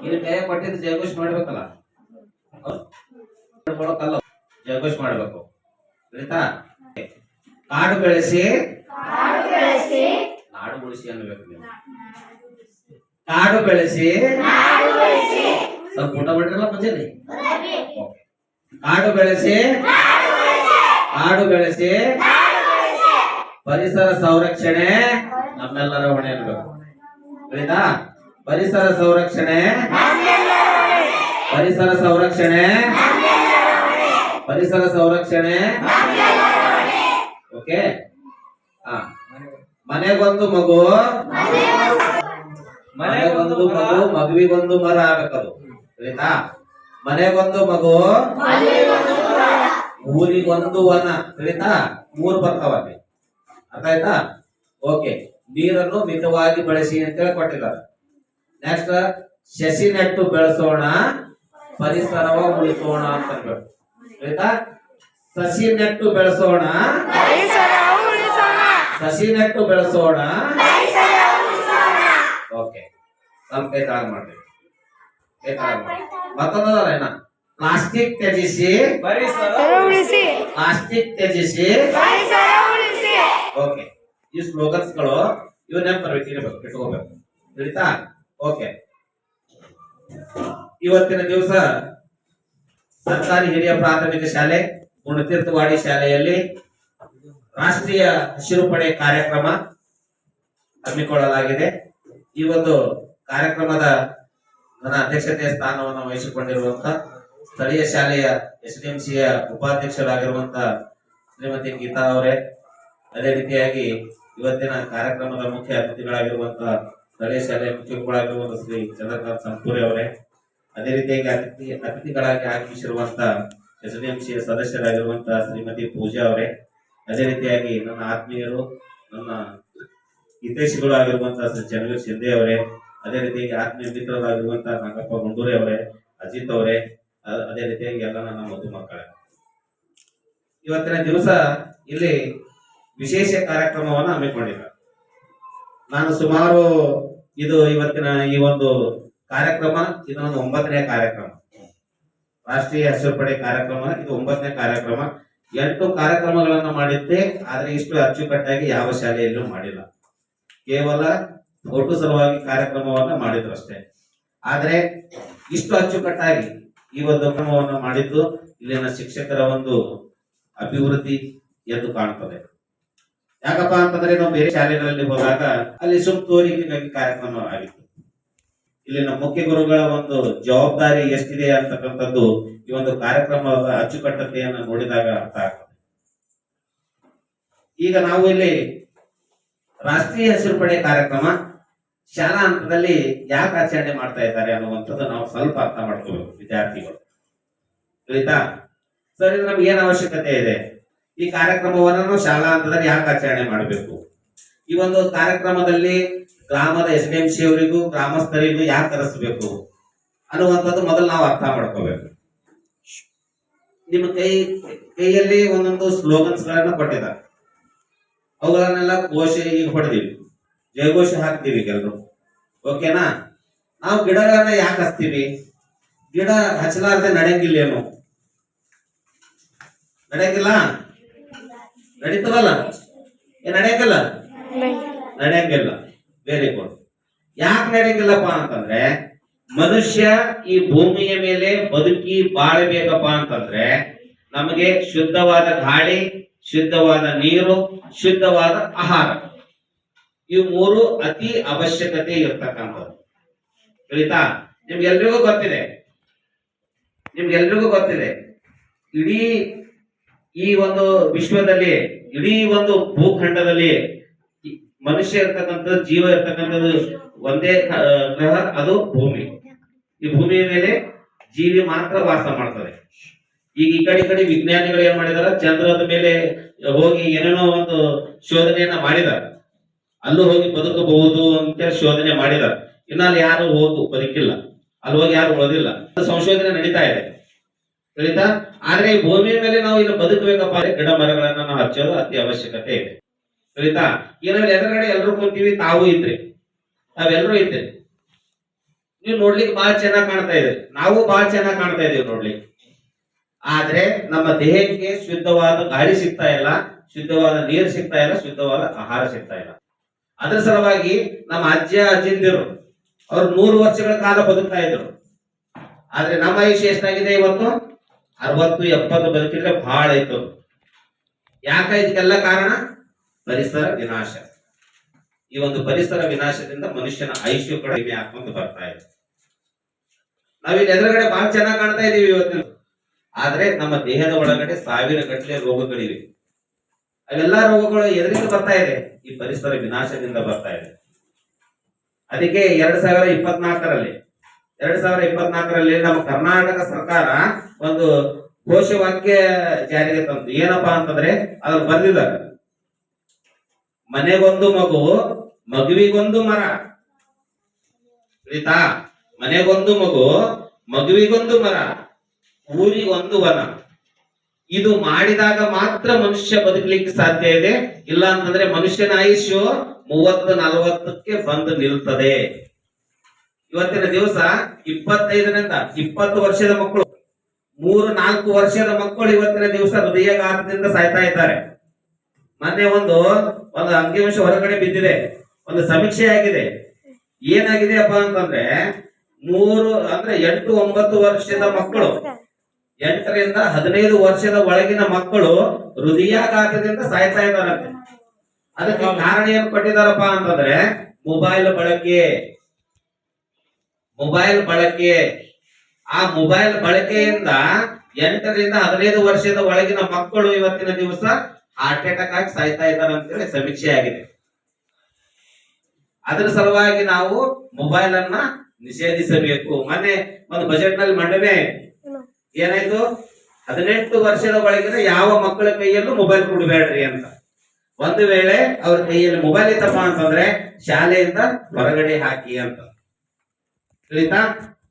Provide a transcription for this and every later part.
ಇಲ್ಲಿ ಕೈ ಕೊಟ್ಟಿದ್ದು ಜಯಘೋಷ್ ಮಾಡ್ಬೇಕಲ್ಲ, ಕೊಡೋಕಲ್ಲ, ಜಯಘೋಷ್ ಮಾಡ್ಬೇಕು. ಆಯ್ತಾ? ಕಾಡು ಬೆಳೆಸಿ ನಾಡು ಉಳಿಸಿ ಅನ್ಬೇಕು ನೀವು. ಕಾಡು ಬೆಳೆಸಿ ಸ್ವಲ್ಪ ಊಟ ಮಾಡಿರಲ್ಲ ಮುಂಜಾನೆ. ಕಾಡು ಬೆಳೆಸಿ ಪರಿಸರ ಸಂರಕ್ಷಣೆ ನಮ್ಮೆಲ್ಲರ ಹೊಣೆ ಅನ್ಬೇಕು. ಆಯ್ತಾ? ಪರಿಸರ ಸಂರಕ್ಷಣೆ ಓಕೆ. ಮನೆಗೊಂದು ಮಗು ಮಗುವಿಗೊಂದು ಮರ ಆಗ್ಬೇಕದು. ಆಯ್ತಾ? ಮನೆಗೊಂದು ಮಗು ಊರಿಗೊಂದು ವನ. ಆಯ್ತಾ? 3 ಬರ್ತಾವಲ್ಲಿ. ಅರ್ಥ ಆಯ್ತಾ? ಓಕೆ. ನೀರನ್ನು ಮಿತವಾಗಿ ಬಳಸಿ ಅಂತೇಳಿ ಕೊಟ್ಟಿದ್ದಾರೆ. ನೆಕ್ಸ್ಟ್, ಸಸಿ ನೆಟ್ಟು ಬೆಳೆಸೋಣ, ಪರಿಸರವ ಉಳಿಸೋಣ ಅಂತ ಅನ್ಬೇಕು. ಆಯ್ತಾ? ಸಸಿ ನೆಟ್ಟು ಬೆಳೆಸೋಣ, ಓಕೆ. ಸ್ವಲ್ಪ ಕೈ ತಾಳ ಮಾಡ್ತೀವಿ. ಮತ್ತೊಂದಲ್ಲ, ಪ್ಲಾಸ್ಟಿಕ್ ತ್ಯಜಿಸಿ ಓಕೆ. ಈ ಸ್ಲೋಗನ್ಸ್ಗಳು ಇವ್ ನೆನಪರ್ಬೇಕು, ಇಟ್ಕೋಬೇಕು. ತಿಳಿತಾ? ಓಕೆ. ಇವತ್ತಿನ ದಿವಸ ಸರ್ಕಾರಿ ಹಿರಿಯ ಪ್ರಾಥಮಿಕ ಶಾಲೆ ಗುಣತೀರ್ಥವಾಡಿ ಶಾಲೆಯಲ್ಲಿ ರಾಷ್ಟ್ರೀಯ ಹಸಿರು ಪಡೆ ಕಾರ್ಯಕ್ರಮ ಹಮ್ಮಿಕೊಳ್ಳಲಾಗಿದೆ. ಈ ಒಂದು ಕಾರ್ಯಕ್ರಮದ ನನ್ನ ಅಧ್ಯಕ್ಷತೆಯ ಸ್ಥಾನವನ್ನು ವಹಿಸಿಕೊಂಡಿರುವಂತಹ ಸ್ಥಳೀಯ ಶಾಲೆಯ SDMCಯ ಉಪಾಧ್ಯಕ್ಷರಾಗಿರುವಂತಹ ಶ್ರೀಮತಿ ಗೀತಾ ಅವರೇ, ಅದೇ ರೀತಿಯಾಗಿ ಇವತ್ತಿನ ಕಾರ್ಯಕ್ರಮದ ಮುಖ್ಯ ಅತಿಥಿಗಳಾಗಿರುವಂತಹ ಸ್ಥಳೀಯ ಶಾಲೆಯ ಮುಖ್ಯಗಳಾಗಿರುವಂತಹ ಶ್ರೀ ಚಂದ್ರಕಾಂತ್ ಸಂಪೂರಿ ಅವರೇ, ಅದೇ ರೀತಿಯಾಗಿ ಅತಿಥಿಗಳಾಗಿ ಆಗಮಿಸಿರುವಂತಹ SDMCಯ ಸದಸ್ಯರಾಗಿರುವಂತಹ ಶ್ರೀಮತಿ ಪೂಜಾ ಅವರೇ, ಅದೇ ರೀತಿಯಾಗಿ ನನ್ನ ಆತ್ಮೀಯರು, ನನ್ನ ಹಿತೈಷಿಗಳು ಆಗಿರುವಂತಹ ಶ್ರೀ ಚನ್ನವೀರ್ ಶಿಂದೆ ಅವರೇ, ಅದೇ ರೀತಿಯಾಗಿ ಆತ್ಮೀಯ ಮಿತ್ರರಾಗಿರುವಂತಹ ನಾಗಪ್ಪ ಗುಂಡೂರಿ ಅವರೇ, ಅಜಿತ್ ಅವರೇ, ಅದೇ ರೀತಿಯಾಗಿ ಎಲ್ಲ ನನ್ನ ಮಧು ಮಕ್ಕಳೇ, ಇವತ್ತಿನ ದಿವಸ ಇಲ್ಲಿ ವಿಶೇಷ ಕಾರ್ಯಕ್ರಮವನ್ನು ಹಮ್ಮಿಕೊಂಡಿದ್ದಾರೆ. ನಾನು ಸುಮಾರು ಇದು ಇವತ್ತಿನ ಈ ಒಂದು ಕಾರ್ಯಕ್ರಮ ಇದೊಂದು 9ನೇ ಕಾರ್ಯಕ್ರಮ. ರಾಷ್ಟ್ರೀಯ ಹಸಿರು ಪಡೆ ಕಾರ್ಯಕ್ರಮ ಇದು 9ನೇ ಕಾರ್ಯಕ್ರಮ. 8 ಕಾರ್ಯಕ್ರಮಗಳನ್ನು ಮಾಡಿದ್ದೆ, ಆದ್ರೆ ಇಷ್ಟು ಅಚ್ಚುಕಟ್ಟಾಗಿ ಯಾವ ಶಾಲೆಯಲ್ಲೂ ಮಾಡಿಲ್ಲ. ಕೇವಲ ಫೋಟೋ ಸಲುವಾಗಿ ಕಾರ್ಯಕ್ರಮವನ್ನ ಮಾಡಿದ್ರು ಅಷ್ಟೇ. ಆದ್ರೆ ಇಷ್ಟು ಅಚ್ಚುಕಟ್ಟಾಗಿ ಈ ಒಂದು ಕ್ರಮವನ್ನು ಮಾಡಿದ್ದು ಇಲ್ಲಿನ ಶಿಕ್ಷಕರ ಒಂದು ಅಭಿವೃದ್ಧಿ ಎಂದು ಕಾಣುತ್ತದೆ. ಯಾಕಪ್ಪ ಅಂತಂದ್ರೆ ನಾವು ಬೇರೆ ಶಾಲೆಗಳಲ್ಲಿ ಹೋದಾಗ ಅಲ್ಲಿ ತೋರಿಕೆಗಾಗಿ ಕಾರ್ಯಕ್ರಮ ಆಗಿತ್ತು. ಇಲ್ಲಿನ ಮುಖ್ಯ ಗುರುಗಳ ಒಂದು ಜವಾಬ್ದಾರಿ ಎಷ್ಟಿದೆ ಅಂತಕ್ಕಂಥದ್ದು ಈ ಒಂದು ಕಾರ್ಯಕ್ರಮದ ಅಚ್ಚುಕಟ್ಟತೆಯನ್ನು ನೋಡಿದಾಗ ಅರ್ಥ ಆಗ್ತದೆ. ಈಗ ನಾವು ಇಲ್ಲಿ ರಾಷ್ಟ್ರೀಯ ಹಸಿರು ಪಡೆ ಕಾರ್ಯಕ್ರಮ ಶಾಲಾ ಹಂತದಲ್ಲಿ ಯಾಕೆ ಆಚರಣೆ ಮಾಡ್ತಾ ಇದ್ದಾರೆ ಅನ್ನುವಂಥದ್ದು ನಾವು ಸ್ವಲ್ಪ ಅರ್ಥ ಮಾಡ್ಕೋಬೇಕು ವಿದ್ಯಾರ್ಥಿಗಳು. ತಿಳಿತಾ? ಸರ್, ಇದು ನಮ್ಗೆ ಏನ್ ಅವಶ್ಯಕತೆ ಇದೆ? ಈ ಕಾರ್ಯಕ್ರಮವನ್ನು ನಾವು ಶಾಲಾ ಹಂತದಲ್ಲಿ ಯಾಕೆ ಆಚರಣೆ ಮಾಡಬೇಕು? ಈ ಒಂದು ಕಾರ್ಯಕ್ರಮದಲ್ಲಿ ಗ್ರಾಮದ SDMC ಅವರಿಗೂ ಗ್ರಾಮಸ್ಥರಿಗೂ ಯಾಕೆ ಕರೆಸಬೇಕು ಅನ್ನುವಂಥದ್ದು ಮೊದಲು ನಾವು ಅರ್ಥ ಮಾಡ್ಕೋಬೇಕು. ನಿಮ್ಮ ಕೈಯಲ್ಲಿ ಒಂದೊಂದು ಸ್ಲೋಗನ್ಸ್ ಗಳನ್ನ ಕೊಟ್ಟಿದ್ದಾರೆ. ಅವುಗಳನ್ನೆಲ್ಲ ಘೋಷ ಈಗ ಹೊಡೆದಿವಿ, ಜಯಘೋಷ ಹಾಕ್ತೀವಿ ಕೆಲವರು. ಓಕೆನಾ? ನಾವು ಗಿಡಗಳನ್ನ ಯಾಕೆ ಹಚ್ತೀವಿ? ಗಿಡ ಹಚ್ಚಲಾರ್ದೆ ನಡೆಯಂಗಿಲ್ಲೇನು? ನಡೆಯಂಗಿಲ್ಲ? ನಡೀತದಲ್ಲ? ನಡೆಯಂಗಿಲ್ಲ? ನಡೆಯಂಗಿಲ್ಲ. Very good. ಯಾಕೆ ನಡೆಯಂಗಿಲ್ಲಪ್ಪ ಅಂತಂದ್ರೆ, ಮನುಷ್ಯ ಈ ಭೂಮಿಯ ಮೇಲೆ ಬದುಕಿ ಬಾಳಬೇಕಪ್ಪ ಅಂತಂದ್ರೆ ನಮಗೆ ಶುದ್ಧವಾದ ಗಾಳಿ, ಶುದ್ಧವಾದ ನೀರು, ಶುದ್ಧವಾದ ಆಹಾರ, ಇವು 3 ಅತಿ ಅವಶ್ಯಕತೆ ಇರ್ತಕ್ಕಂಥದ್ದು. ತಿಳಿತಾ? ನಿಮ್ಗೆಲ್ರಿಗೂ ಗೊತ್ತಿದೆ ಇಡೀ ಈ ಒಂದು ವಿಶ್ವದಲ್ಲಿ, ಇಡೀ ಒಂದು ಭೂಖಂಡದಲ್ಲಿ ಮನುಷ್ಯ ಇರ್ತಕ್ಕಂಥದ್ದು, ಜೀವ ಇರ್ತಕ್ಕಂಥದ್ದು ಒಂದೇ ಗ್ರಹ, ಅದು ಭೂಮಿ. ಈ ಭೂಮಿಯ ಮೇಲೆ ಜೀವಿ ಮಾತ್ರ ವಾಸ ಮಾಡ್ತದೆ. ಈಗ ಈ ಕಡೆ ವಿಜ್ಞಾನಿಗಳು ಏನ್ ಮಾಡಿದಾರ, ಚಂದ್ರದ ಮೇಲೆ ಹೋಗಿ ಏನೇನೋ ಒಂದು ಶೋಧನೆಯನ್ನ ಮಾಡಿದಾರೆ. ಅಲ್ಲೂ ಹೋಗಿ ಬದುಕಬಹುದು ಅಂತ ಶೋಧನೆ ಮಾಡಿದಾರೆ. ಇನ್ನ ಅಲ್ಲಿ ಯಾರು ಬದುಕಿಲ್ಲ, ಅಲ್ಲಿ ಹೋಗಿ ಯಾರು ಉಳಿದಿಲ್ಲ. ಸಂಶೋಧನೆ ನಡೀತಾ ಇದೆ. ತಿಳಿತಾ? ಆದ್ರೆ ಈ ಭೂಮಿಯ ಮೇಲೆ ನಾವು ಇಲ್ಲಿ ಬದುಕಬೇಕಪ್ಪ ಅಂದ್ರೆ ಗಿಡ ಮರಗಳನ್ನ ನಾವು ಹಚ್ಚೋದು ಅತಿ ಅವಶ್ಯಕತೆ ಇದೆ. ತಿಳಿತಾ? ಏನಾದ್ರು ಎದುರುಗಡೆ ಎಲ್ಲರೂ ಕುಂತೀವಿ, ತಾವು ಇದ್ರಿ, ನಾವೆಲ್ಲರೂ ಇದ್ರಿ. ನೀವು ನೋಡ್ಲಿಕ್ಕೆ ಬಹಳ ಚೆನ್ನಾಗಿ ಕಾಣ್ತಾ ಇದ್ರಿ, ನಾವು ಬಹಳ ಚೆನ್ನಾಗಿ ಕಾಣ್ತಾ ಇದೀವಿ ನೋಡ್ಲಿಕ್ಕೆ. ಆದ್ರೆ ನಮ್ಮ ದೇಹಕ್ಕೆ ಶುದ್ಧವಾದ ಗಾಳಿ ಸಿಗ್ತಾ ಇಲ್ಲ, ಶುದ್ಧವಾದ ನೀರು ಸಿಗ್ತಾ ಇಲ್ಲ, ಶುದ್ಧವಾದ ಆಹಾರ ಸಿಗ್ತಾ ಇಲ್ಲ. ಅದರ ಸಲುವಾಗಿ ನಮ್ಮ ಅಜ್ಜಿಂದಿರು ಅವ್ರು 100 ವರ್ಷಗಳ ಕಾಲ ಬದುಕ್ತಾ ಇದ್ರು. ಆದ್ರೆ ನಮ್ಮ ಆಯುಷ್ಯ ಎಷ್ಟಾಗಿದೆ ಇವತ್ತು? 60-70 ಬದುಕಿದ್ರೆ ಬಹಳ ಆಯ್ತು. ಯಾಕ? ಇದಕ್ಕೆಲ್ಲ ಕಾರಣ ಪರಿಸರ ವಿನಾಶ. ಈ ಒಂದು ಪರಿಸರ ವಿನಾಶದಿಂದ ಮನುಷ್ಯನ ಆಯುಷ್ಯ ಕೂಡ ಕಡಿಮೆ ಹಾಕೊಂಡು ಬರ್ತಾ ಇದೆ. ನಾವಿಲ್ಲಿ ಎದುರುಗಡೆ ಬಹಳ ಚೆನ್ನಾಗಿ ಕಾಣ್ತಾ ಇದೀವಿ ಇವತ್ತಿನ, ಆದ್ರೆ ನಮ್ಮ ದೇಹದ ಒಳಗಡೆ 1000 ಗಟ್ಟಲೆ ರೋಗಗಳಿವೆ. ಅವೆಲ್ಲಾ ರೋಗಗಳು ಎದರಿಂದ ಬರ್ತಾ ಇದೆ? ಈ ಪರಿಸರ ವಿನಾಶದಿಂದ ಬರ್ತಾ ಇದೆ. ಅದಕ್ಕೆ 2024ರಲ್ಲಿ ನಮ್ಮ ಕರ್ನಾಟಕ ಸರ್ಕಾರ ಒಂದು ಘೋಷವಾಕ್ಯ ಜಾರಿಗೆ ತಂತು. ಏನಪ್ಪಾ ಅಂತಂದ್ರೆ ಅದ್ರ ಬರ್ದಿದ್ದಾರೆ, ಮನೆಗೊಂದು ಮಗು, ಮಗುವಿಗೊಂದು ಮರ. ಆಯ್ತಾ? ಮನೆಗೊಂದು ಮಗು, ಮಗುವಿಗೊಂದು ಮರ, ಊರಿಗೊಂದು ವನ. ಇದು ಮಾಡಿದಾಗ ಮಾತ್ರ ಮನುಷ್ಯ ಬದುಕಲಿಕ್ಕೆ ಸಾಧ್ಯ ಇದೆ. ಇಲ್ಲ ಅಂತಂದ್ರೆ ಮನುಷ್ಯನ ಆಯುಷ್ಯು 30-40ಕ್ಕೆ ಬಂದು ನಿಲ್ತದೆ. ಇವತ್ತಿನ ದಿವಸ 25ರಿಂದ 20 ವರ್ಷದ ಮಕ್ಕಳು, 3-4 ವರ್ಷದ ಮಕ್ಕಳು ಇವತ್ತಿನ ದಿವಸ ಹೃದಯಾಘಾತದಿಂದ ಸಾಯ್ತಾ ಇದ್ದಾರೆ. ಮೊನ್ನೆ ಒಂದು ಅಂಕಿಅಂಶ ಹೊರಗಡೆ ಬಿದ್ದಿದೆ, ಒಂದು ಸಮೀಕ್ಷೆ ಆಗಿದೆ. ಏನಾಗಿದೆ ಅಪ್ಪ ಅಂತಂದ್ರೆ 8-9 ವರ್ಷದ ಮಕ್ಕಳು, 8ರಿಂದ 15 ವರ್ಷದ ಒಳಗಿನ ಮಕ್ಕಳು ಹೃದಯಾಘಾತದಿಂದ ಸಾಯ್ತಾ ಇದ್ದಾರಂತೆ. ಅದಕ್ಕೆ ಕಾರಣ ಏನ್ ಕೊಟ್ಟಿದಾರಪ್ಪ ಅಂತಂದ್ರೆ ಮೊಬೈಲ್ ಬಳಕೆ. ಆ ಮೊಬೈಲ್ ಬಳಕೆಯಿಂದ 8ರಿಂದ 15 ವರ್ಷದ ಒಳಗಿನ ಮಕ್ಕಳು ಇವತ್ತಿನ ದಿವಸ ಹಾರ್ಟ್ ಅಟ್ಯಾಕ್ ಆಗಿ ಸಾಯ್ತಾ ಇದ್ದಾರೆ ಅಂತೇಳಿ ಸಮೀಕ್ಷೆ ಆಗಿದೆ. ಅದರ ಸಲುವಾಗಿ ನಾವು ಮೊಬೈಲ್ ಅನ್ನ ನಿಷೇಧಿಸಬೇಕು. ಮೊನ್ನೆ ಒಂದು ಬಜೆಟ್ ನಲ್ಲಿ ಮಂಡನೆ ಏನಾಯ್ತು? 18 ವರ್ಷದ ಒಳಗಿನ ಯಾವ ಮಕ್ಕಳ ಕೈಯಲ್ಲೂ ಮೊಬೈಲ್ ಕೊಡಬೇಡ್ರಿ ಅಂತ. ಒಂದು ವೇಳೆ ಅವ್ರ ಕೈಯಲ್ಲಿ ಮೊಬೈಲ್ ಇತ್ತಪ್ಪ ಅಂತಂದ್ರೆ ಶಾಲೆಯಿಂದ ಹೊರಗಡೆ ಹಾಕಿ ಅಂತ. ತಿಳಿತಾ?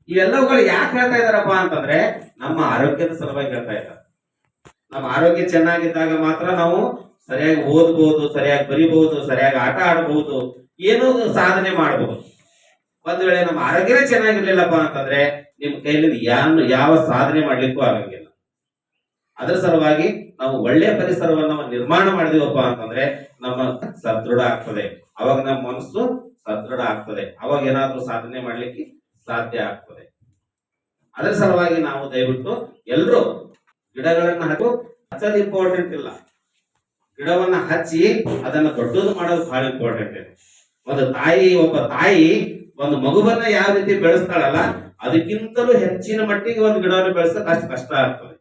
ಇವೆಲ್ಲವುಗಳು ಯಾಕೆ ಹೇಳ್ತಾ ಇದಾರಪ್ಪ ಅಂತಂದ್ರೆ ನಮ್ಮ ಆರೋಗ್ಯದ ಸಲುವಾಗಿ ಹೇಳ್ತಾ ಇದ್ದಾರೆ. ನಮ್ಮ ಆರೋಗ್ಯ ಚೆನ್ನಾಗಿದ್ದಾಗ ಮಾತ್ರ ನಾವು ಸರಿಯಾಗಿ ಓದಬಹುದು, ಸರಿಯಾಗಿ ಬರಿಬಹುದು, ಸರಿಯಾಗಿ ಆಟ ಆಡಬಹುದು, ಏನೋ ಸಾಧನೆ ಮಾಡಬಹುದು. ಒಂದು ವೇಳೆ ನಮ್ಮ ಆರೋಗ್ಯನೇ ಚೆನ್ನಾಗಿರ್ಲಿಲ್ಲಪ್ಪ ಅಂತಂದ್ರೆ ನಿಮ್ ಕೈಲಿ ಯಾವ ಸಾಧನೆ ಮಾಡ್ಲಿಕ್ಕೂ ಆಗಂಗಿಲ್ಲ. ಅದರ ಸಲುವಾಗಿ ನಾವು ಒಳ್ಳೆ ಪರಿಸರವನ್ನು ನಿರ್ಮಾಣ ಮಾಡಿದೀವಪ್ಪ ಅಂತಂದ್ರೆ ನಮ್ಮ ಸದೃಢ ಆಗ್ತದೆ. ಅವಾಗ ನಮ್ಮ ಮನಸ್ಸು ಸದೃಢ ಆಗ್ತದೆ. ಅವಾಗ ಏನಾದ್ರೂ ಸಾಧನೆ ಮಾಡ್ಲಿಕ್ಕೆ ಸಾಧ್ಯ ಆಗ್ತದೆ. ಅದರ ಸಲುವಾಗಿ ನಾವು ದಯವಿಟ್ಟು ಎಲ್ಲರೂ ಗಿಡಗಳನ್ನ ಹಚ್ಚೋದು ಇಂಪಾರ್ಟೆಂಟ್ ಇಲ್ಲ, ಗಿಡವನ್ನ ಹಚ್ಚಿ ಅದನ್ನ ದೊಡ್ಡದು ಮಾಡೋದು ಬಹಳ ಇಂಪಾರ್ಟೆಂಟ್ ಇದೆ. ಒಬ್ಬ ತಾಯಿ ಒಂದು ಮಗುವನ್ನ ಯಾವ ರೀತಿ ಬೆಳೆಸ್ತಾಳಲ್ಲ, ಅದಕ್ಕಿಂತಲೂ ಹೆಚ್ಚಿನ ಮಟ್ಟಿಗೆ ಒಂದು ಗಿಡವನ್ನು ಬೆಳೆಸಕ್ ಅಷ್ಟು ಕಷ್ಟ ಆಗ್ತದೆ.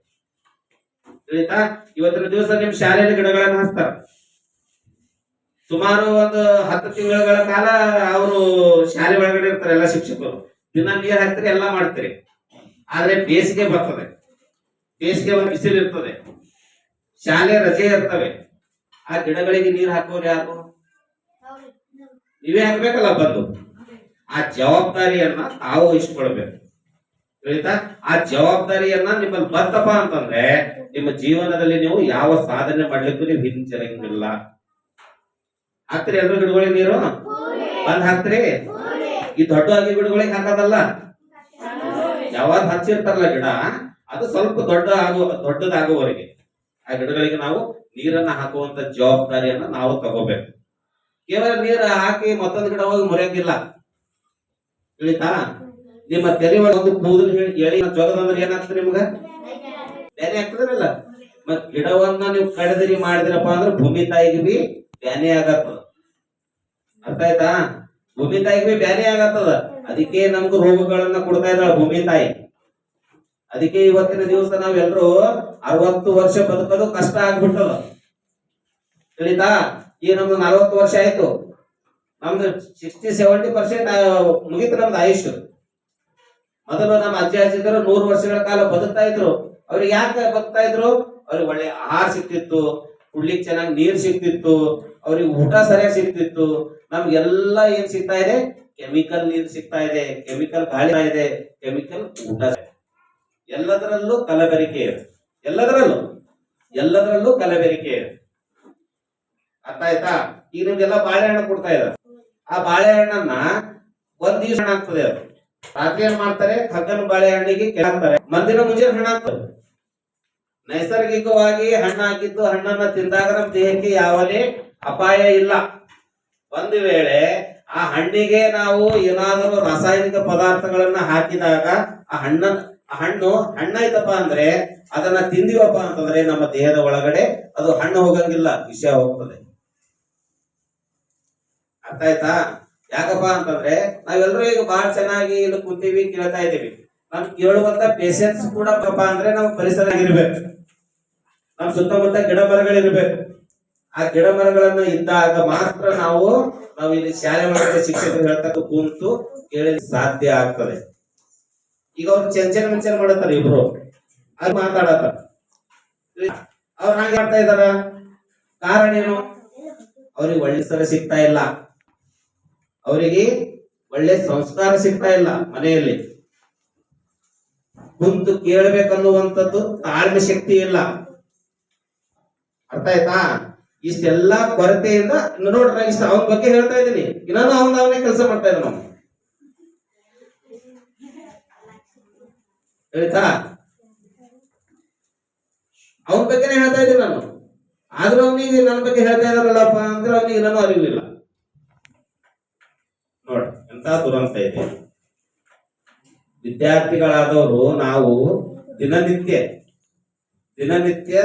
ತಿಳಿತಾ? ಇವತ್ತಿನ ದಿವಸ ನಿಮ್ ಶಾಲೆಯಲ್ಲಿ ಗಿಡಗಳನ್ನ ಹಚ್ತಾರ. ಸುಮಾರು ಒಂದು 10 ತಿಂಗಳ ಕಾಲ ಅವರು ಶಾಲೆ ಒಳಗಡೆ ಇರ್ತಾರೆ ಎಲ್ಲ ಶಿಕ್ಷಕರು. ದಿನ ನೀರ್ ಹಾಕ್ತಾರೆ, ಎಲ್ಲಾ ಮಾಡ್ತೀರಿ. ಆದ್ರೆ ಬೇಸಿಗೆ ಬರ್ತದೆ, ಬೇಸಿಗೆ ಒಂದು ಬಿಸಿಲು ಇರ್ತದೆ, ಶಾಲೆ ರಜೆ ಇರ್ತವೆ. ಆ ಗಿಡಗಳಿಗೆ ನೀರು ಹಾಕೋರು ಯಾರು? ನೀವೇ ಹಾಕ್ಬೇಕಲ್ಲ ಬಂದು. ಆ ಜವಾಬ್ದಾರಿಯನ್ನ ತಾವು ವಹಿಸ್ಕೊಳ್ಬೇಕು. ತಿಳಿತಾ? ಆ ಜವಾಬ್ದಾರಿಯನ್ನ ನಿಮ್ಮಲ್ಲಿ ಬರ್ತಪ್ಪ ಅಂತಂದ್ರೆ ನಿಮ್ಮ ಜೀವನದಲ್ಲಿ ನೀವು ಯಾವ ಸಾಧನೆ ಮಾಡ್ಲಿಕ್ಕೂ ನೀವು ಹಿಂಜರಂಗಿಲ್ಲ. ಹಾಕ್ತಿರಿ ಎಲ್ರು ಗಿಡಗಳಿಗೆ ನೀರು ಬಂದ್ ಹಾಕ್ತಿರಿ. ಈ ದೊಡ್ಡ ಗಿಡಗಳಿಗೆ ಹಾಕೋದಲ್ಲ, ಯಾವಾಗ ಹಚ್ಚಿರ್ತಾರಲ್ಲ ಗಿಡ, ಅದು ಸ್ವಲ್ಪ ದೊಡ್ಡದಾಗುವವರೆಗೆ ಆ ಗಿಡಗಳಿಗೆ ನಾವು ನೀರನ್ನ ಹಾಕುವಂತ ಜವಾಬ್ದಾರಿಯನ್ನ ನಾವು ತಗೋಬೇಕು. ಕೇವಲ ನೀರು ಹಾಕಿ ಮತ್ತೊಂದು ಗಿಡ ಹೋಗಿ ಮುರಿಯಂಗಿಲ್ಲ. ತಿಳಿತಾ? ನಿಮ್ಮ ತಲೆ ಒಳಗೆ ಒಂದು ಕೂದಲು ಎಳಿ ಜೋಗದಂದ್ರೆ ಏನಾಗ್ತದೆ? ನಿಮ್ಗ ಬ್ಯಾನೆ ಆಗ್ತದಿಲ್ಲ. ಮತ್ ಗಿಡವನ್ನ ನೀವು ಕಡಿದ್ರಿ ಮಾಡಿದ್ರಪ್ಪ ಅಂದ್ರೆ ಭೂಮಿ ತಾಯಿಗೆ ಬಿ ಬ್ಯಾನೆ ಆಗತ್ತದ. ಅರ್ಥ ಆಯ್ತಾ? ಭೂಮಿ ತಾಯಿಗೆ ಬಿ ಬ್ಯಾನೆ ಆಗತ್ತದ. ಅದಕ್ಕೆ ನಮ್ಗೆ ರೋಗಗಳನ್ನ ಕೊಡ್ತಾ ಇದ್ದಾಳ ಭೂಮಿ ತಾಯಿ. ಅದಕ್ಕೆ ಇವತ್ತಿನ ದಿವಸ ನಾವೆಲ್ಲರೂ 60 ವರ್ಷ ಬದುಕೋದು ಕಷ್ಟ ಆಗ್ಬಿಟ್ಟದ. ತಿಳಿತಾ? ಈ ನಮ್ದು 40 ವರ್ಷ ಆಯ್ತು, ನಮ್ದು 60-70% ಮುಗಿತು ನಮ್ದು ಆಯುಷ್. ಮೊದಲು ನಮ್ಮ ಅಜ್ಜಿದರು 100 ವರ್ಷಗಳ ಕಾಲ ಬದುಕ್ತಾ ಇದ್ರು. ಅವ್ರಿಗೆ ಯಾಕೆ ಬದುಕ್ತಾ ಇದ್ರು? ಅವ್ರಿಗೆ ಒಳ್ಳೆ ಆಹಾರ ಸಿಕ್ತಿತ್ತು, ಕುಡ್ಲಿಕ್ಕೆ ಚೆನ್ನಾಗಿ ನೀರ್ ಸಿಕ್ತಿತ್ತು, ಅವ್ರಿಗೆ ಊಟ ಸರಿಯಾಗಿ ಸಿಕ್ತಿತ್ತು. ನಮ್ಗೆಲ್ಲ ಏನ್ ಸಿಗ್ತಾ ಇದೆ? ಕೆಮಿಕಲ್ ನೀರು ಸಿಗ್ತಾ ಇದೆ, ಕೆಮಿಕಲ್ ಗಾಳಿ ಇದೆ, ಕೆಮಿಕಲ್ ಊಟ. ಎಲ್ಲದರಲ್ಲೂ ಕಲಬೆರಕೆ ಇದೆ. ಎಲ್ಲದರಲ್ಲೂ ಕಲಬೆರಕೆ ಇದೆ. ಅರ್ಥ ಆಯ್ತಾ? ಈಗ ನಿಮ್ಗೆಲ್ಲ ಬಾಳೆಹಣ್ಣು ಕೊಡ್ತಾ ಇದ್ದಾರೆ. ಆ ಬಾಳೆಹಣ್ಣನ್ನ ಒಂದ್ ದಿವಸ ಆಗ್ತದೆ, ಅದು ರಾತ್ರಿ ಏನ್ ಮಾಡ್ತಾರೆ, ಕಗ್ಗನ ಬಾಳೆಹಣ್ಣಿಗೆ ಹಾಕ್ತಾರೆ, ಮರ್ದಿನ ಮುಂಜಾನೆ ಹಣ್ಣು ಹಾಕ್ತಾರೆ. ನೈಸರ್ಗಿಕವಾಗಿ ಹಣ್ಣು ಹಾಕಿದ್ದು ಹಣ್ಣನ್ನ ತಿಂದಾಗ ನಮ್ಮ ದೇಹಕ್ಕೆ ಯಾವುದೇ ಅಪಾಯ ಇಲ್ಲ. ಒಂದು ವೇಳೆ ಆ ಹಣ್ಣಿಗೆ ನಾವು ಏನಾದರೂ ರಾಸಾಯನಿಕ ಪದಾರ್ಥಗಳನ್ನ ಹಾಕಿದಾಗ ಆ ಹಣ್ಣು ಹಣ್ಣಾಯ್ತಪ್ಪ ಅಂದ್ರೆ ಅದನ್ನ ತಿಂದಿವಪ್ಪ ಅಂತಂದ್ರೆ ನಮ್ಮ ದೇಹದ ಒಳಗಡೆ ಅದು ಹಣ್ಣು ಹೋಗಂಗಿಲ್ಲ, ವಿಷ ಹೋಗ್ತದೆ. ಅರ್ಥ ಆಯ್ತಾ? ಯಾಕಪ್ಪ ಅಂತಂದ್ರೆ ನಾವೆಲ್ಲರೂ ಈಗ ಬಹಳ ಚೆನ್ನಾಗಿ ಇಲ್ಲಿ ಕೂತೀವಿ, ಕೇಳ್ತಾ ಇದೀವಿ. ನಮ್ ಕೇಳುವಂತ ಪೇಷನ್ಸ್ ಕೂಡ ಅಂದ್ರೆ ನಮ್ಮ ಪರಿಸರ ಇರ್ಬೇಕು, ನಮ್ಮ ಸುತ್ತಮುತ್ತ ಗಿಡ ಮರಗಳಿರ್ಬೇಕು. ಆ ಗಿಡ ಮರಗಳನ್ನು ಇದ್ದಾಗ ಮಾತ್ರ ನಾವು ಇಲ್ಲಿ ಶಾಲೆ ಒಳಗಡೆ ಶಿಕ್ಷಕರು ಹೇಳ್ತಕ್ಕ ಕುಂತು ಕೇಳಿ ಸಾಧ್ಯ ಆಗ್ತದೆ. ಈಗ ಅವ್ರು ಚೆಂಚನ ಮಾಡತ್ತಾರ, ಇಬ್ರು ಅದು ಮಾತಾಡತ್ತಾರ, ಅವ್ರು ಹಾಗೆ ಮಾಡ್ತಾ ಇದಾರ. ಕಾರಣ ಏನು? ಅವ್ರಿಗೆ ಒಳ್ಳೆ ಸಲ ಸಿಗ್ತಾ ಇಲ್ಲ, ಅವರಿಗೆ ಒಳ್ಳೆ ಸಂಸ್ಕಾರ ಸಿಗ್ತಾ ಇಲ್ಲ. ಮನೆಯಲ್ಲಿ ಕುಂತು ಕೇಳಬೇಕನ್ನುವಂಥದ್ದು ತಾಳ್ಮೆ ಶಕ್ತಿ ಇಲ್ಲ. ಅರ್ಥ ಆಯ್ತಾ? ಇಷ್ಟೆಲ್ಲಾ ಕೊರತೆಯಿಂದ ನೋಡ್ರ, ಇಷ್ಟ ಅವನ ಬಗ್ಗೆ ಹೇಳ್ತಾ ಇದ್ದೀನಿ, ಇನ್ನೂ ಅವನೇ ಕೆಲಸ ಮಾಡ್ತಾ ಇದ್ದ ನಾವು. ಹೇಳ್ತಾ ಅವನ ಬಗ್ಗೆನೇ ಹೇಳ್ತಾ ಇದ್ದೀನಿ ನಾನು. ಆದ್ರೂ ಅವನಿಗೆ ನನ್ನ ಬಗ್ಗೆ ಹೇಳ್ತಾ ಇದಾರಲ್ಲಪ್ಪ ಅಂದ್ರೆ ಅವನಿಗೆ ಇನ್ನೂ ಅರಿವಿಲ್ಲ. ನೋಡ್ರಿ ಎಂತ ದುರಂತ ಇದೆ. ವಿದ್ಯಾರ್ಥಿಗಳಾದವರು ನಾವು ದಿನನಿತ್ಯ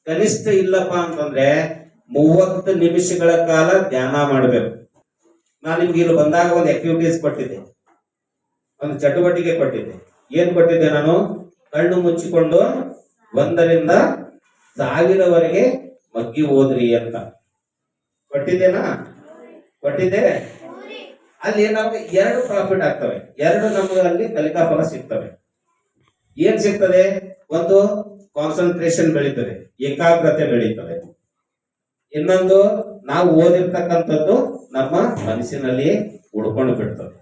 ಕನಿಷ್ಠ ಇಲ್ಲಪ್ಪ ಅಂತಂದ್ರೆ 30 ನಿಮಿಷಗಳ ಕಾಲ ಧ್ಯಾನ ಮಾಡಬೇಕು. ನಾನು ನಿಮ್ಗೆ ಇಲ್ಲಿ ಬಂದಾಗ ಒಂದು ಆಕ್ಟಿವಿಟೀಸ್ ಕೊಟ್ಟಿದ್ದೆ, ಒಂದು ಚಟುವಟಿಕೆ ಕೊಟ್ಟಿದ್ದೆ. ಏನ್ ಕೊಟ್ಟಿದ್ದೆ ನಾನು? ಕಣ್ಣು ಮುಚ್ಚಿಕೊಂಡು 1 ರಿಂದ 1000 ಮಗ್ಗಿ ಓದ್ರಿ ಅಂತ ಕೊಟ್ಟಿದ್ದೇನಾ? ಕೊಟ್ಟಿದ್ದೆ. ಅಲ್ಲಿ ನಮ್ಗೆ 2 ಪ್ರಾಫಿಟ್ ಆಗ್ತವೆ, 2 ನಮ್ಗೆ ಅಲ್ಲಿ ಕಲಿಕಾ ಫಲ ಸಿಗ್ತವೆ. ಏನ್ ಸಿಗ್ತದೆ? ಒಂದು ಕಾನ್ಸಂಟ್ರೇಷನ್ ಬೆಳೀತದೆ, ಏಕಾಗ್ರತೆ ಬೆಳೀತದೆ. ಇನ್ನೊಂದು ನಾವು ಓದಿರ್ತಕ್ಕಂಥದ್ದು ನಮ್ಮ ಮನಸ್ಸಿನಲ್ಲಿ ಉಳ್ಕೊಂಡು ಬಿಡ್ತದೆ.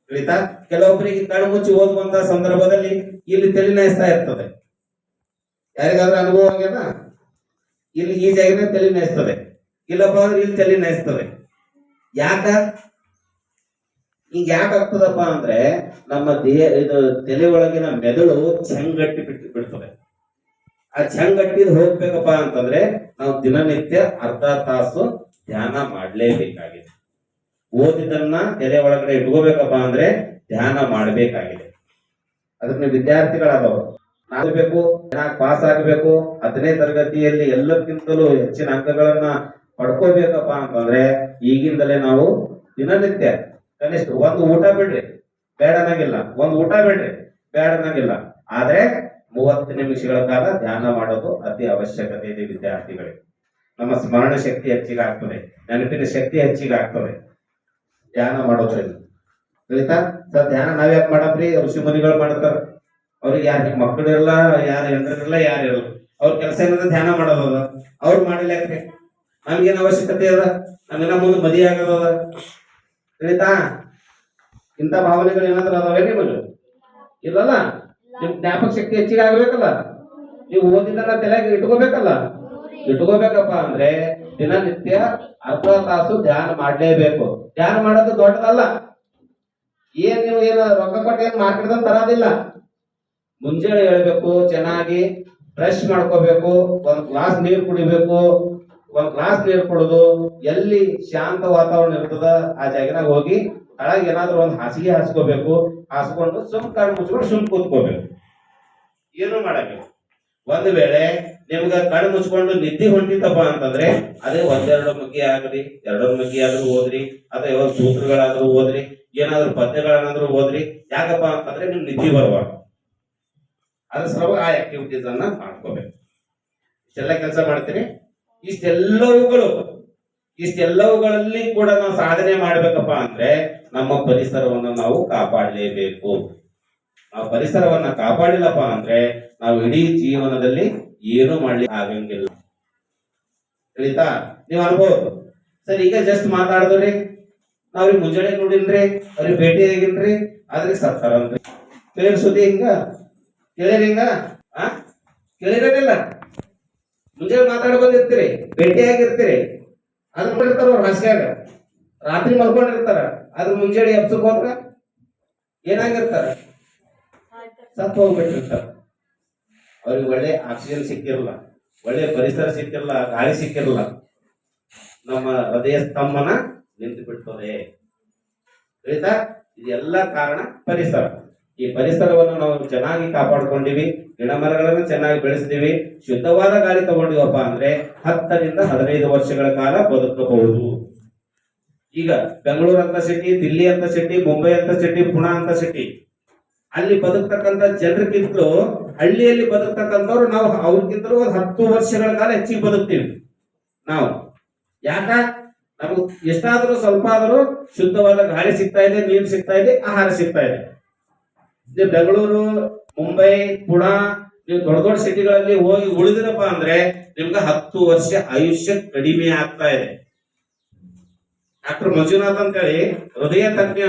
ತಿಳಿತಾ? ಕೆಲವೊಬ್ಬರಿಗೆ ಕಣ್ಣು ಮುಚ್ಚಿ ಓದುವಂತ ಸಂದರ್ಭದಲ್ಲಿ ಇಲ್ಲಿ ತಲೆ ನಯಿಸ್ತಾ ಇರ್ತದೆ. ಯಾರಿಗಾದ್ರೂ ಅನುಭವ ಆಗ್ಯದ? ಇಲ್ಲಿ ಈ ಜಾಗದಲ್ಲಿ ತಲೆ ನಯಿಸ್ತದೆ, ಇಲ್ಲಪ್ಪ ಅಂದ್ರೆ ಇಲ್ಲಿ ತಲೆ ನಯಿಸ್ತದೆ. ಯಾಕ ಹಿಂಗ ಯಾಕಾಗ್ತದಪ್ಪ ಅಂದ್ರೆ ನಮ್ಮ ದೇಹ ಇದು ತಲೆ ಒಳಗಿನ ಮೆದುಳು ಚಂಗಟ್ಟಿ ಬಿಡ್ತದೆ. ಆ ಚಂಗಟ್ಟಿದ್ ಹೋಗ್ಬೇಕಪ್ಪ ಅಂತಂದ್ರೆ ನಾವು ದಿನನಿತ್ಯ ಅರ್ಧ ತಾಸು ಧ್ಯಾನ ಮಾಡ್ಲೇಬೇಕಾಗಿದೆ. ಓದಿದನ್ನ ತಲೆ ಒಳಗಡೆ ಇಟ್ಕೋಬೇಕಪ್ಪ ಅಂದ್ರೆ ಧ್ಯಾನ ಮಾಡಬೇಕಾಗಿದೆ. ಅದಕ್ಕೆ ವಿದ್ಯಾರ್ಥಿಗಳಾದವರು ಆಗಬೇಕು, ಚೆನ್ನಾಗಿ ಪಾಸ್ ಆಗಬೇಕು, 10ನೇ ತರಗತಿಯಲ್ಲಿ ಎಲ್ಲಕ್ಕಿಂತಲೂ ಹೆಚ್ಚಿನ ಅಂಕಗಳನ್ನ ಪಡ್ಕೋಬೇಕಪ್ಪ ಅಂತಂದ್ರೆ ಈಗಿಂದಲೇ ನಾವು ದಿನನಿತ್ಯ ಕನಿಷ್ಠ ಒಂದು ಊಟ ಬಿಡ್ರಿ ಬೇಡ ಅನ್ನಂಗಿಲ್ಲ, ಒಂದು ಊಟ ಬಿಡ್ರಿ ಬೇಡ ಅನ್ನಂಗಿಲ್ಲ, ಆದ್ರೆ 30 ನಿಮಿಷಗಳ ಕಾಲ ಧ್ಯಾನ ಮಾಡೋದು ಅತಿ ಅವಶ್ಯಕತೆ ಇದೆ ವಿದ್ಯಾರ್ಥಿಗಳಿಗೆ. ನಮ್ಮ ಸ್ಮರಣ ಶಕ್ತಿ ಹೆಚ್ಚಿಗೆ ಆಗ್ತದೆ, ನೆನಪಿನ ಶಕ್ತಿ ಹೆಚ್ಚಿಗೆ ಆಗ್ತದೆ ಧ್ಯಾನ ಮಾಡೋದ್ರಿಂದ. ತಿಳಿತಾ? ಸರ್ ಧ್ಯಾನ ನಾವ್ಯಾಕೆ ಮಾಡಬ್ರಿ? ಋಷಿ ಮುನಿಗಳು ಮಾಡ್ತಾರ. ಅವ್ರಿಗೆ ಯಾರು ಮಕ್ಕಳಿರಲ್ಲ, ಯಾರು ಹೆಂಡ್ರಿರಲ್ಲ, ಯಾರಿರಲ್ಲ. ಅವ್ರ ಕೆಲಸ ಏನಂದ್ರೆ ಧ್ಯಾನ ಮಾಡೋದದ. ಅವ್ರು ಮಾಡಿಲ್ಲಾಕ್ರಿ, ನಮ್ಗೇನ್ ಅವಶ್ಯಕತೆ ಅದ? ನಮ್ಗೆಲ್ಲ ಮುಂದೆ ಮದಿ ಆಗೋದದ. ತಿಳಿತಾ? ಇಂಥ ಭಾವನೆಗಳು ಏನಾದ್ರೂ ಅದಾವೆ ನಿಮಗೆ? ಇಲ್ಲಲ್ಲ. ನಿಮ್ ಜ್ಞಾಪಕ ಶಕ್ತಿ ಹೆಚ್ಚಿಗೆ ಆಗ್ಬೇಕಲ್ಲ, ನೀವು ಓದಿದ್ದನ್ನ ತಲೆಗೆ ಇಟ್ಕೋಬೇಕಲ್ಲ. ಇಟ್ಕೋಬೇಕಪ್ಪ ಅಂದ್ರೆ ದಿನನಿತ್ಯ ಅರ್ಧ ತಾಸು ಧ್ಯಾನ ಮಾಡ್ಲೇಬೇಕು. ಧ್ಯಾನ ಮಾಡೋದು ದೊಡ್ಡದಲ್ಲ. ನೀವು ಏನು ರೊಕ್ಕ ಕೊಟ್ಟು ಏನ್ ಮಾರ್ಕೆಟ್ ತರೋದಿಲ್ಲ. ಮುಂಜಾನೆ ಹೇಳ್ಬೇಕು, ಚೆನ್ನಾಗಿ ಬ್ರಷ್ ಮಾಡ್ಕೋಬೇಕು, 1 ಗ್ಲಾಸ್ ನೀರು ಕುಡಿಬೇಕು. 1 ಗ್ಲಾಸ್ ನೀರು ಕುಡಿದು ಎಲ್ಲಿ ಶಾಂತ ವಾತಾವರಣ ಇರ್ತದ ಆ ಜಾಗನಾಗ ಹೋಗಿ ಕೆಳಗೆ ಏನಾದ್ರೂ ಒಂದು ಹಾಸಿಗೆ ಹಾಸ್ಕೋಬೇಕು. ಹಾಸ್ಕೊಂಡು ಸುಮ್ ಕಣ್ಣು ಮುಚ್ಕೊಂಡು ಸುಮ್ ಕೂತ್ಕೋಬೇಕು, ಏನು ಮಾಡಬೇಕು. ಒಂದು ವೇಳೆ ನಿಮ್ಗ ಕಣ್ಣು ಮುಚ್ಕೊಂಡು ನಿದ್ದೆ ಹೊಂಟಿತಪ್ಪ ಅಂತಂದ್ರೆ ಅದೇ 1-2 ಮಗ್ಗಿ ಆಗಲಿ, 2 ಮಗ್ಗಿ ಆದ್ರೂ ಓದ್ರಿ, ಅಥವಾ ಯಾವ ಸೂತ್ರಗಳಾದ್ರೂ ಓದ್ರಿ, ಏನಾದ್ರೂ ಪದ್ಯಗಳನ್ನಾದ್ರೂ ಓದ್ರಿ. ಯಾಕಪ್ಪ ಅಂತಂದ್ರೆ ನಿಮ್ ನಿದ್ದೆ ಬರುವಾಗ ಅದ್ರ ಸಲುವಾಗಿ ಆ ಆಕ್ಟಿವಿಟೀಸ್ ಅನ್ನ ಮಾಡ್ಕೋಬೇಕು. ಇಷ್ಟೆಲ್ಲ ಕೆಲಸ ಮಾಡ್ತೀರಿ. ಇಷ್ಟೆಲ್ಲವುಗಳಲ್ಲಿ ಕೂಡ ನಾವು ಸಾಧನೆ ಮಾಡ್ಬೇಕಪ್ಪ ಅಂದ್ರೆ ನಮ್ಮ ಪರಿಸರವನ್ನು ನಾವು ಕಾಪಾಡಲೇಬೇಕು. ನಾವು ಪರಿಸರವನ್ನ ಕಾಪಾಡಿಲ್ಲಪ್ಪ ಅಂದ್ರೆ ನಾವು ಇಡೀ ಜೀವನದಲ್ಲಿ ಏನು ಮಾಡ್ಲಿಕ್ಕೆ ಆಗಂಗಿಲ್ಲ. ತಿಳಿತಾ? ನೀವು ಅನ್ಬೋದು ಸರ್ ಈಗ ಜಸ್ಟ್ ಮಾತಾಡಿದ್ರಿ, ನಾವ್ರಿಗೆ ಮುಂಜಾನೆ ನೋಡಿನ್ರಿ, ಅವ್ರಿಗೆ ಭೇಟಿ ಆಗಿನ್ರಿ, ಆದ್ರೆ ಸತ್ತಾರಂತ್ರಿ. ಕೇಳಿರ್ ಸುದ್ದಿ ಹಿಂಗ ಕೇಳಿರಿ? ಹಿಂಗ ಕೇಳಿರಲಿಲ್ಲ. ಮುಂಜಾನೆ ಮಾತಾಡಿ ಬಂದಿರ್ತೀರಿ, ಭೇಟಿ ಆಗಿರ್ತೀರಿ, ಅದ್ರ ಮಾಡಿರ್ತಾರ ಅವ್ರು ಹಾಸ್ಯಾಗ, ರಾತ್ರಿ ಮಲ್ಕೊಂಡಿರ್ತಾರ, ಅದ್ರ ಮುಂಜಾನೆ ಎಬ್ಸಕ್ ಹೋದ್ರ ಏನಾಗಿರ್ತಾರೆ, ಸತ್ತು ಹೋಗ್ಬಿಟ್ಟಿರ್ತಾರೆ. ಅವ್ರಿಗೆ ಒಳ್ಳೆ ಆಕ್ಸಿಜನ್ ಸಿಕ್ಕಿರಲ್ಲ, ಒಳ್ಳೆ ಪರಿಸರ ಸಿಕ್ಕಿರಲ್ಲ, ಗಾಳಿ ಸಿಕ್ಕಿರಲ್ಲ, ನಮ್ಮ ಹೃದಯ ಸ್ತಂಭನ ನಿಂತು ಬಿಡ್ತದೆ. ಆಯ್ತಾ? ಇದೆಲ್ಲ ಕಾರಣ ಪರಿಸರ. ಈ ಪರಿಸರವನ್ನು ನಾವು ಚೆನ್ನಾಗಿ ಕಾಪಾಡ್ಕೊಂಡಿವಿ, ಗಿಡ ಮರಗಳನ್ನು ಚೆನ್ನಾಗಿ ಬೆಳೆಸಿದೀವಿ, ಶುದ್ಧವಾದ ಗಾಳಿ ತಗೊಂಡಿವಪ್ಪ ಅಂದ್ರೆ 10 ರಿಂದ 15 ವರ್ಷಗಳ ಕಾಲ ಬದುಕಬಹುದು. ಈಗ ಬೆಂಗಳೂರು ಅಂತ ಸಿಟಿ, ದಿಲ್ಲಿ ಅಂತ ಸಿಟಿ, ಮುಂಬೈ ಅಂತ ಸಿಟಿ, ಪುಣೆ ಅಂತ ಸಿಟಿ, ಅಲ್ಲಿ ಬದುಕ್ತಕ್ಕಂಥ ಜನರಿಗಿಂತಲೂ ಹಳ್ಳಿಯಲ್ಲಿ ಬದುಕ್ತಕ್ಕಂಥವ್ರು ನಾವು ಅವ್ರಿಗಿಂತಲೂ 10 ವರ್ಷಗಳ ಕಾಲ ಹೆಚ್ಚಿಗೆ ಬದುಕ್ತೀವಿ ನಾವು. ಯಾಕ? ನಮ್ಗೆ ಎಷ್ಟಾದ್ರೂ ಸ್ವಲ್ಪ ಆದ್ರೂ ಶುದ್ಧವಾದ ಗಾಳಿ ಸಿಗ್ತಾ ಇದೆ, ನೀರು ಸಿಗ್ತಾ ಇದೆ, ಆಹಾರ ಸಿಗ್ತಾ ಇದೆ. ನೀವು ಬೆಂಗಳೂರು, ಮುಂಬೈ, ಪುಣಾ, ನೀವು ದೊಡ್ಡ ದೊಡ್ಡ ಸಿಟಿಗಳಲ್ಲಿ ಹೋಗಿ ಉಳಿದಿರಪ್ಪ ಅಂದ್ರೆ ನಿಮ್ಗೆ 10 ವರ್ಷ ಆಯುಷ್ಯ ಕಡಿಮೆ ಆಗ್ತಾ ಇದೆ. ಡಾಕ್ಟರ್ ಮಂಜುನಾಥ್ ಅಂತ ಹೇಳಿ ಹೃದಯ ತಜ್ಞ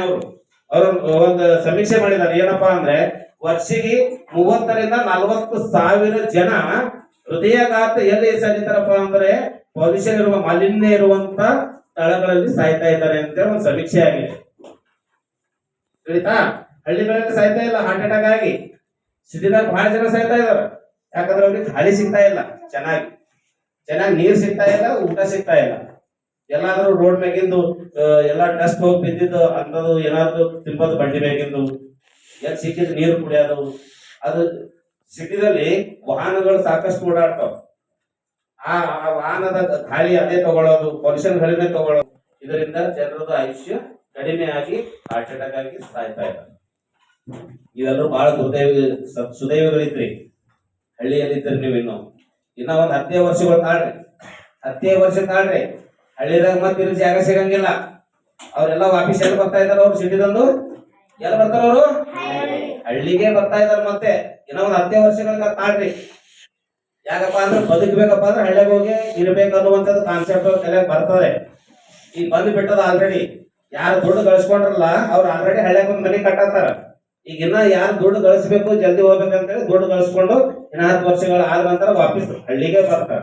ಅವರು ಒಂದು ಸಮೀಕ್ಷೆ ಮಾಡಿದ್ದಾರೆ. ಏನಪ್ಪಾ ಅಂದ್ರೆ ವರ್ಷಿಗೆ 30 ರಿಂದ 40 ಸಾವಿರ ಜನ ಹೃದಯಾಘಾತ ಎಲ್ಲಿ ಸಾಯ್ತಾರಪ್ಪ ಅಂದ್ರೆ ಪೊಲ್ಯೂಷನ್ ಇರುವ, ಮಾಲಿನ್ಯ ಇರುವಂತ ಸ್ಥಳಗಳಲ್ಲಿ ಸಾಯ್ತಾ ಇದ್ದಾರೆ ಅಂತ ಒಂದು ಸಮೀಕ್ಷೆ ಆಗಿದೆ. ತಿಳಿತಾ? ಹಳ್ಳಿಗಳಲ್ಲಿ ಸಾಯ್ತಾ ಇಲ್ಲ ಹಾರ್ಟ್ ಅಟ್ಯಾಕ್ ಆಗಿ, ಸಿಟಿದಾಗ ಬಹಳ ಜನ ಸಾಯ್ತಾ ಇದಾರೆ. ಯಾಕಂದ್ರೆ ಅವ್ರಿಗೆ ಗಾಳಿ ಸಿಗ್ತಾ ಇಲ್ಲ, ಚೆನ್ನಾಗಿ ನೀರ್ ಸಿಗ್ತಾ ಇಲ್ಲ, ಊಟ ಸಿಗ್ತಾ ಇಲ್ಲ. ಎಲ್ಲಾದ್ರೂ ರೋಡ್ ಮ್ಯಾಗಿಂದು ಎಲ್ಲಾ ಡಸ್ಟ್ ಹೋಗಿ ಬಿದ್ದಿದ್ದು ಅಂತದ್ದು ಏನಾದ್ರು ತಿಂಬದು, ಬಂಡಿ ಮ್ಯಾಗಿಂದು ಎಲ್ಲಿ ಸಿಕ್ಕಿದ್ ನೀರು ಕುಡಿಯೋದು. ಅದು ಸಿಟಿದಲ್ಲಿ ವಾಹನಗಳು ಸಾಕಷ್ಟು ಓಡಾಡ್ತಾವ, ಆ ವಾಹನದ ಗಾಳಿ ಅದೇ ತಗೊಳ್ಳೋದು, ಪೊಲ್ಯೂಷನ್ ಗಾಳಿನೇ ತಗೊಳ್ಳೋದು. ಇದರಿಂದ ಜನರದ ಆಯುಷ್ಯ ಕಡಿಮೆ ಆಗಿ ಹಾರ್ಟ್ ಅಟ್ಯಾಕ್ ಆಗಿ ಸಾಯ್ತಾ ಇದ್ದಾರೆ. ಇವೆಲ್ಲರೂ ಬಹಳ ಸುದೈವಗಳಿದ್ರಿ. ಹಳ್ಳಿಯಲ್ಲಿದ್ರಿ ನೀವು ಇನ್ನ ಒಂದ್ 10 ವರ್ಷಗಳು ತಾಳ್ರಿ, 10 ವರ್ಷ ತಾಳ್ರಿ. ಹಳ್ಳಿದಾಗ ಮತ್ತೆ ಇರೋ ಜಾಗ ಸಿಗಂಗಿಲ್ಲ. ಅವ್ರೆಲ್ಲ ವಾಪಸ್ ಎಲ್ಲಿ ಬರ್ತಾ ಇದಾರ? ಅವ್ರು ಸಿಟಿದಂದು ಎಲ್ಲಿ ಬರ್ತಾರ? ಅವರು ಹಳ್ಳಿಗೆ ಬರ್ತಾ ಇದಾರ. ಮತ್ತೆ ಇನ್ನ ಒಂದ್ 10 ವರ್ಷಗಳ ತಾಳ್ರಿ. ಯಾಕಪ್ಪ ಅಂದ್ರೆ ಬದುಕಬೇಕಪ್ಪ ಅಂದ್ರೆ ಹಳ್ಳಿಗೆ ಹೋಗಿ ಇರ್ಬೇಕು ಅನ್ನುವಂಥದ್ದು ಕಾನ್ಸೆಪ್ಟ್ ತಲೆಗೆ ಬರ್ತದೆ. ಈಗ ಬಂದು ಬಿಟ್ಟದ ಆಲ್ರೆಡಿ. ಯಾರು ದುಡ್ಡು ಗಳಿಸ್ಕೊಂಡ್ರಲ್ಲ ಅವ್ರು ಆಲ್ರೆಡಿ ಹಳ್ಳಿಗೆ ಒಂದು ಮನೆ ಕಟ್ಟಾತಾರ. ಈಗ ಇನ್ನ ಯಾರು ದುಡ್ಡು ಗಳಿಸ್ಬೇಕು, ಜಲ್ದಿ ಹೋಗ್ಬೇಕಂತೇಳಿ ದುಡ್ಡು ಗಳಿಸ್ಕೊಂಡು ಇನ್ನ 10 ವರ್ಷಗಳ ಆದ ನಂತರ ವಾಪಸ್ ಹಳ್ಳಿಗೆ ಬರ್ತಾರ.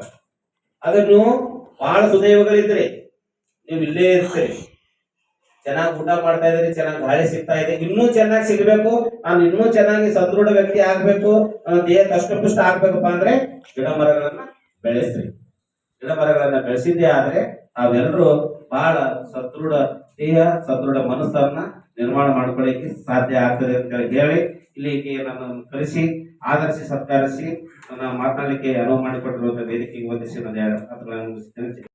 ಅದ್ರ ನೀವು ಬಹಳ ಸುದೈವಗಳಿದ್ರಿ, ನೀವು ಇಲ್ಲೇ ಇರ್ತೀರಿ, ಚೆನ್ನಾಗಿ ಊಟ ಮಾಡ್ತಾ ಇದ್ರಿ, ಚೆನ್ನಾಗಿ ಗಾಳಿ ಸಿಗ್ತಾ ಇದೆ. ಇನ್ನೂ ಚೆನ್ನಾಗಿ ಸಿಗ್ಬೇಕು, ನಾನು ಇನ್ನೂ ಚೆನ್ನಾಗಿ ಸದೃಢ ವ್ಯಕ್ತಿ ಆಗ್ಬೇಕು, ನನ್ನ ದೇಹ ಕಷ್ಟಪುಷ್ಟ ಆಗ್ಬೇಕಪ್ಪ ಅಂದ್ರೆ ಗಿಡ ಮರಗಳನ್ನ ಬೆಳೆಸ್ರಿ. ಗಿಡ ಮರಗಳನ್ನ ಬೆಳೆಸಿದ್ದೇ ಆದ್ರೆ ನಾವೆಲ್ಲರೂ ಬಹಳ ಸದೃಢ ದೇಹ, ಸದೃಢ ಮನಸ್ಸನ್ನ ನಿರ್ಮಾಣ ಮಾಡ್ಕೊಳ್ಳಿಕ್ಕೆ ಸಾಧ್ಯ ಆಗ್ತದೆ ಅಂತ ಹೇಳಿ ಇಲ್ಲಿಗೆ ನನ್ನನ್ನು ಕರೆಸಿ ಆದರ್ಶಿ ಸತ್ಕರಿಸಿ ನನ್ನ ಮಾತನಾಡಲಿಕ್ಕೆ ಅನುವು ಮಾಡಿಕೊಟ್ಟಿರುವಂತಹ ವೇದಿಕೆಗೆ ವಂದಿಸಿ ನನ್ನ ಮಾತುಗಳನ್ನು ಮುಗಿಸ್ತೇನೆ.